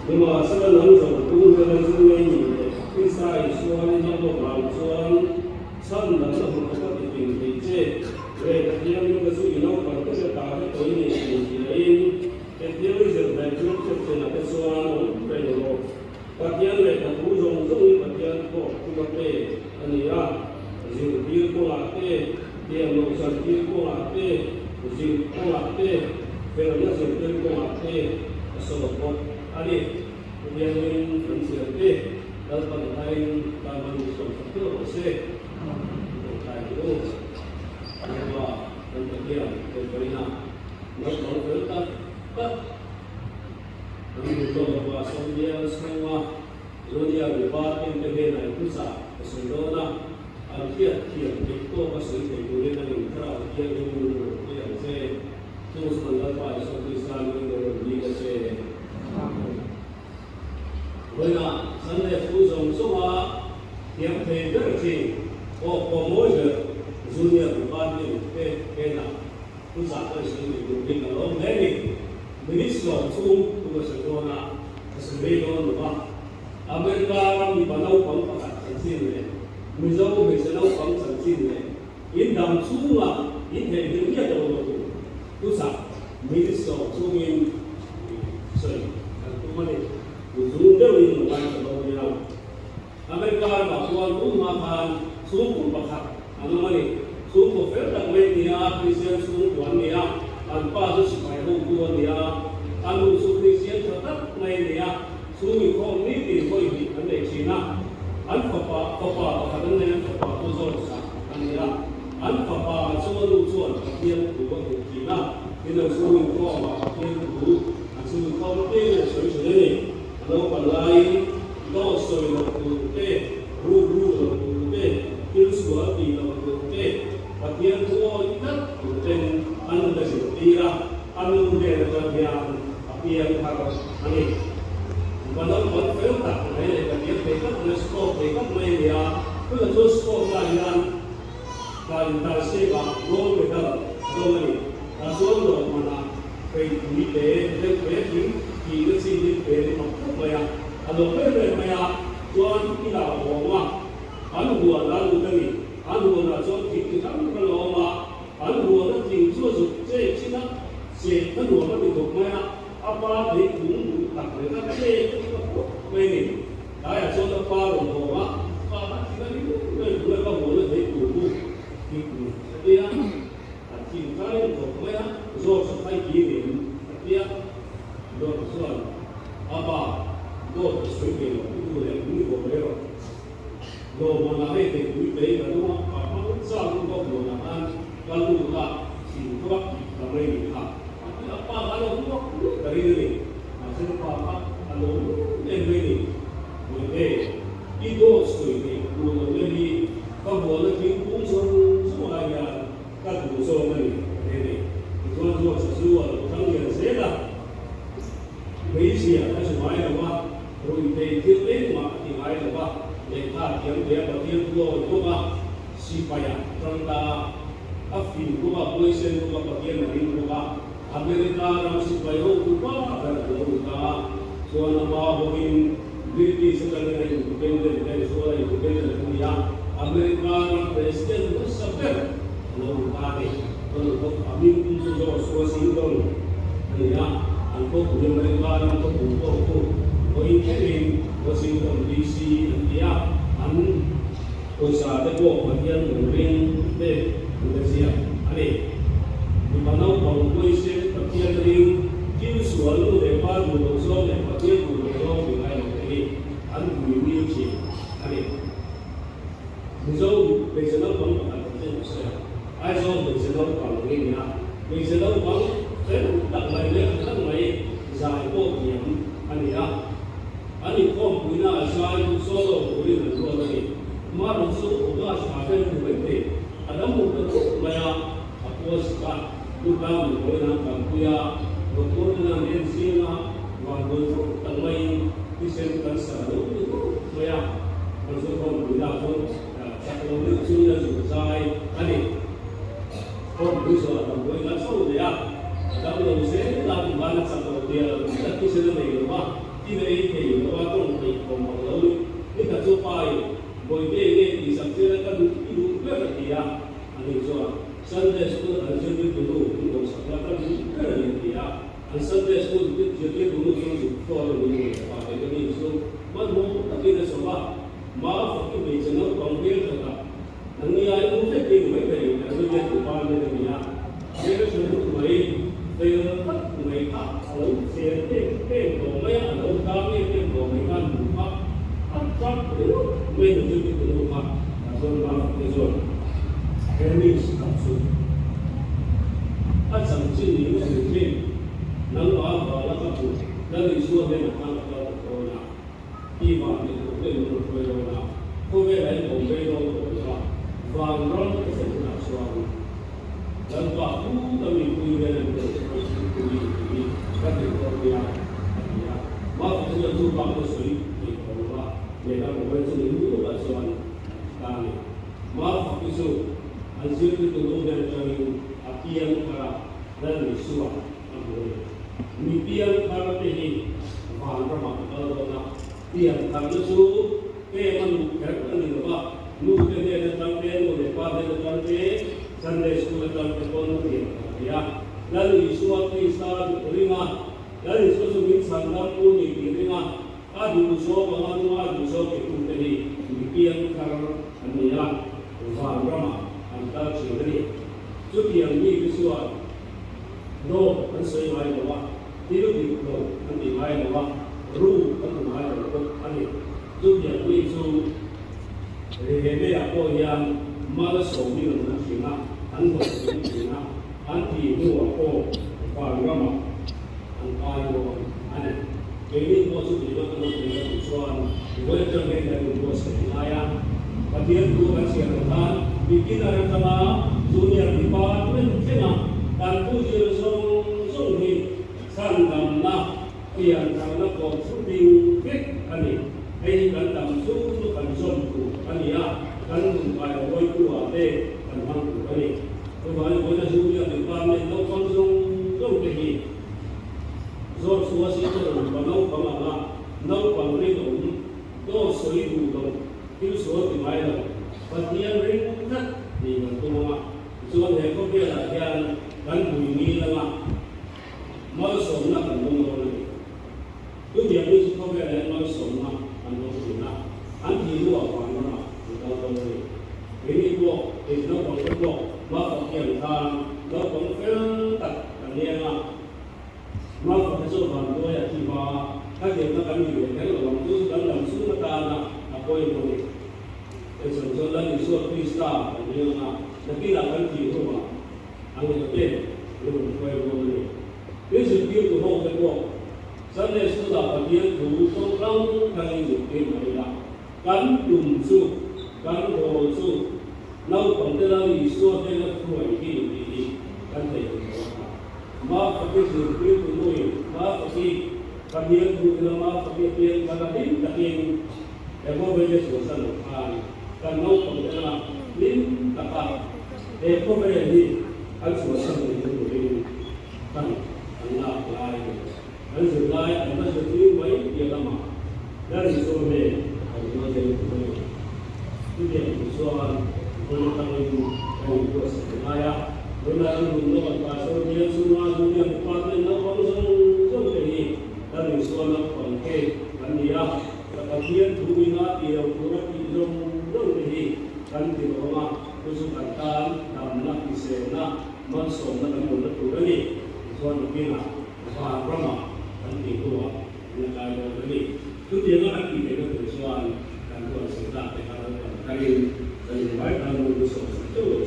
那么这个能走路的是因为你比赛说你要不跑说趁能的很多的顶顶这，对，他要那个是你老板这个打的对你是因，这第二是在中国这那个说我对了，他第二个他不用中医他第二个这个对，你呀，就第二个啦对，第二个是第二个啦对，就个啦对，别人那是第二个啦对，说的多。Ali, kemudian konsisten, dan penting dalam suatu proses untuk itu, bahwa kemudian kemudian untuk berkat, untuk bahwa semua semua dunia berbagai negara itu sah, semuanya akhir itu pasti kemudian negara akhir itu yang saya terus mendapat suatu Islam yang berbeda vậy là dân để phụ dùng số hóa hiệp thể rất là chỉ có mỗi việc du nhập của ban điều cái nào cũng giảm tới sự định là nó đấy thì mình sử dụng của sự đó là sự bị đó đúng không? America đang bị bắt đầu phóng các sản sinh này, mình dâu mình sẽ nấu phóng sản sinh này, in đầm xuống là in thể những cái đồ cũng giảm mình sử dụng in sợi cũng vậy Zoom dia boleh menggunakan teknologi. Amerika bahkan menggunakan Zoom berbakat. Anu mana? Zoom berfirman dia Kristen Zoom bukan dia. Tanpa supaya bukan dia. Anu Zoom Kristen tetap dia. Zoom itu ni boleh anda Cina. Papa kadang dia papa tu soal anda. Papa semua lucuan dia bukan Cina. Dia Zoom itu dia tu. Zoom itu dia sesuatu ni. Kalau balai, kalau soal lakukan, lakukan, terus buat lakukan, bagian tua ikat, lakukan, anu dari tira, anu dari bagian api yang harus ani. Kalau buat film tak, mereka bagian mereka skop, mereka media, kalau tu skop layan, lain tersiapa, gol mereka, gol ni, asal mana, kayak ni deh, Kita sini beri makna maya, kalau beri maya, tuan kita bawa, anu buat lalu kami, anu buat jual kita kalau bawa, anu buat tinggal jual Cina, anu buat itu maya, apa beri pun tak mereka ini, saya jual apa bawa, apa kita ini mereka boleh beri pun, itu dia, cinta itu maya, jual sampai kini, dia Dor soal apa dor sesuatu itu yang ini boleh lo mana itu itu kalau apa soal itu boleh kalau kita singkap kita beri apa kalau itu dari ini masih apa kalau ini boleh itu sesuatu boleh jadi kalau boleh kita semua yang kalau semua ini itu sesuatu yang saya mấy gì ở đây nói là qua rồi về thiết kế mà thì nói là qua để ta kiếm để đầu tiên rồi của qua si phải trong ta áp phim của qua quay xem của qua kiếm là đi của qua America làm si phải hậu của qua và của ta so là mà hồi British sẽ là này của bên này so là của bên này cũng ya America làm president của sắp tới lâu ta này còn có Amin cũng cho số sinh đâu này ya Angkau punya mereka, angkau poin ini Washington DC dia, usaha teko bagian ring deh, udah siap. Ane, di mana kalau kau isi bagian ring, kau selalu lepas bulog bagian bulog dengan ini, bunyi sih. Ane, misal bersama bang akan saya, asal bersama bang ini ya, bersama bang saya tak lain tak lain giải cô điểm anh không punya saya solo boleh berdoa lagi malu solo doa sampai berhenti ada mungkin maya aku suka bukan boleh nampak punya doktor dengan medisina waktu terlain disebutkan selalu itu maya maksud kau punya pun kalau ni sudah selesai kau bisa boleh nggak tahu dia kalau saya tak banyak satu ดียวนักที่เสนอเองว่าที่ไม่ได้เห็นว่าต้องไปของเรานี่ถ้าจะไปบ่อยเองที่สังเกตกันดูเพื่อที่อ่ะอันนี้ส่วนซันเดย์สกูลอันเชื่อถือดูดูสักแล้วก็ดูเพื่อที่อ่ะอันซันเดย์สกูลที่เชื่อถือดูส่วนสุดตัวเราดูว่าเป็นนี่ส่วนมันมองตั้งแต่สมัยมาฝึกไม่ใช่เราต้องเรียนกันนั่นนี่ไอ้พวกที่เก่งไม่เป็นแต่เราเรียนรู้บ้านไม่ได้เนี่ยเรียนรู้ไม่ได้ตัดไม่ตัดเราเสียเก่งตัวไม่เราทำไม่เก่งตัวไม่กันถูกปะอันจับไม่รู้จะเป็นตัวปะส่วนมาเป็นส่วนแค่นี้สับสนถ้าสังเกตนี่ก็คือนั่งว่าแล้วก็ถูกแล้วในส่วนนี้มันก็ตัวนะที่ว่าเป็นตัวเป็นตัวนะผู้เป็นอะไรผมเป็นตัวนะวางร้อนก็เป็นตัวส่วนแล้วก็ผู้ต้องมีคุยกันเป็นตัวคุยก็เป็นตัวเดียวมาเป็นตัวทุกบางตัวสวยที่ผมว่าเนี่ยเราเป็นตัวนี้ตัวส่วนต่างมาเป็นตัวอันเชื่อถือตัวเดียวกันอาเทียมからdan Yeshuaมีเพียงคำที่ฟังประมาณนั้นเพียงคำที่สู้แค่มันแค่นั้นเองว่าลูกจะได้ตั้งใจลูกจะพาได้ตั้งใจสันเดย์สกูลตั้งใจคนเดียวเนี่ยแล้ว Yeshua ที่สร้างเรื่องแล้ว Yeshua สุวิสันดาปูนี่เรื่องอาดูโซ่บางตัวอาดูโซ่เก็บคุณจะดีมีเพียงคำอันนี้ฟังประมาณอันตั้งใจนี้จุดyang ini Yeshuaโลกมันสวยงามว่าที่รูปดีโลกมันดีงามว่ารูปมันงามว่าอันนี้ทุกอย่างวิจูเรียนได้อะพวกยังมาลสมีหนังสือนะอันหมดหนังสือนะอันที่หัวโคฟังก็มาอันตายว่าอันนี้เป็นเรื่องสุดที่เราต้องเรียนรู้ส่วนว่าจะเป็นการรู้สิ่งไหนอ่ะปฏิบัติรู้กันเสียงกันวิธีการทำdunia di bawah mencengang dan puji sungguh sandamlah yang karena kau sudah fit kani, kan dalam suatu kan sumpu kani ya kan pada boy kuat kan mampu kani. Kemudian kita dunia di bawah mencengang sungguh tinggi. Zor suasi itu banau pamala, nau pamrido, do solidu do, itu suatu maya. Patian ringan ni bertumbuh.ส่วนเหตุก็เพื่อหลักการการคุยนี้แล้วว่ามาสมนักการเมืองเลยทุกอย่างที่เขาเพื่ออะไรมาสมนักการเมืองนะอันที่รู้ว่าฟังนะเราต้องเลยทีนี้พวกที่เราต้องบอกมาขอเกี่ยวทางเราต้องเฟ้นตัดกันเนี่ยนะมาขอให้ส่วนฟังด้วยที่ว่าถ้าเกิดนักการเมืองเนี่ยเราต้องสู้กันหลังสู้มาตานะอาศัยตรงนี้แต่ส่วนเราในส่วนคริสต์กันเนี่ยนะTapi akan diubah, angin betul, belum kau boleh. Besok dia tu orang kedua, sana sudah bagian tu orang kali itu mereka kan dumsu, kan bosu, lau pantera isu ada kuai ini kan tidak. Maaf tapi dia tu mui, maaf tapi bagian tu maaf tapi dia bagian tapi yang boleh suasana kan lau pantera lim takพวกเรื่องนี้อันส่วนสำคัญที่เราเรียนกันอันหลากหลายอันสุดท้ายอันนั้นจะทิ้งไว้เกี่ยวกับมาและในส่วนนี้อันนี้เราจะเรียนที่เรียนส่วนคนตั้งอยู่ในตัวสิ่งใดเวลาเราดูโลกภาษาเรียนส่วนว่าดูเรื่องภาษาในโลกส่วนนี้และในส่วนนั้นคนเก่งอันนี้แต่เรียนถูกวินาทีเราตัวที่ตรงนี้กันที่เรามาUsukan dalam kisahnya masuk dalam mulut ini, soal bina, soal drama, dan itu negara ini. Itu dia nak kita soal dan soal sejarah, kalau kali dari baik dalam mulut soal itu,